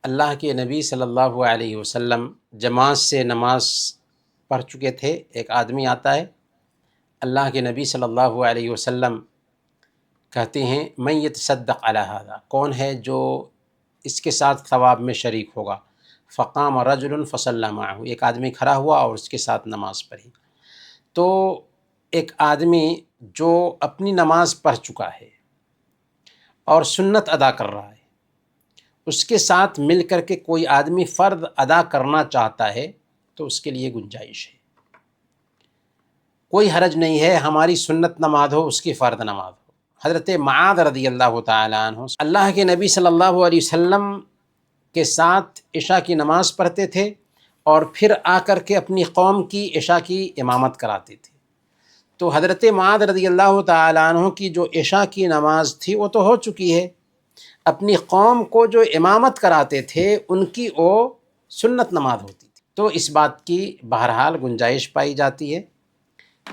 اللہ کے نبی صلی اللہ علیہ وسلم جماعت سے نماز پڑھ چکے تھے۔ ایک آدمی آتا ہے، اللہ کے نبی صلی اللہ علیہ وسلم کہتے ہیں من یتصدق علی ھذا، کون ہے جو اس کے ساتھ ثواب میں شریک ہوگا؟ فقام رجل فصلی معہ، ایک آدمی کھڑا ہوا اور اس کے ساتھ نماز پڑھی۔ تو ایک آدمی جو اپنی نماز پڑھ چکا ہے اور سنت ادا کر رہا ہے، اس کے ساتھ مل کر کے کوئی آدمی فرض ادا کرنا چاہتا ہے تو اس کے لیے گنجائش ہے، کوئی حرج نہیں ہے ہماری سنت نماز ہو اس کی فرض نماز ہو۔ حضرت معاذ رضی اللہ تعالیٰ عنہ اللہ کے نبی صلی اللہ علیہ وسلم کے ساتھ عشاء کی نماز پڑھتے تھے اور پھر آ کر کے اپنی قوم کی عشاء کی امامت کراتے تھے۔ تو حضرت معاذ رضی اللہ تعالیٰ عنہ کی جو عشاء کی نماز تھی وہ تو ہو چکی ہے، اپنی قوم کو جو امامت کراتے تھے ان کی وہ سنت نماز ہوتی تھی۔ تو اس بات کی بہرحال گنجائش پائی جاتی ہے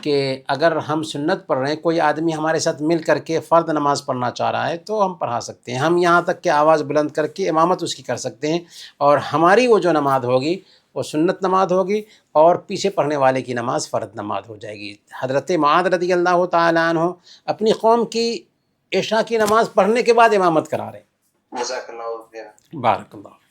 کہ اگر ہم سنت پڑھ رہے ہیں، کوئی آدمی ہمارے ساتھ مل کر کے فرض نماز پڑھنا چاہ رہا ہے تو ہم پڑھا سکتے ہیں، ہم یہاں تک کہ آواز بلند کر کے امامت اس کی کر سکتے ہیں، اور ہماری وہ جو نماز ہوگی وہ سنت نماز ہوگی اور پیچھے پڑھنے والے کی نماز فرض نماز ہو جائے گی۔ حضرت معاذ رضی اللہ تعالیٰ عنہ اپنی قوم کی عشاء کی نماز پڑھنے کے بعد امامت کرا رہے ہیں۔ جزاک اللہ خیر۔ بارک اللہ۔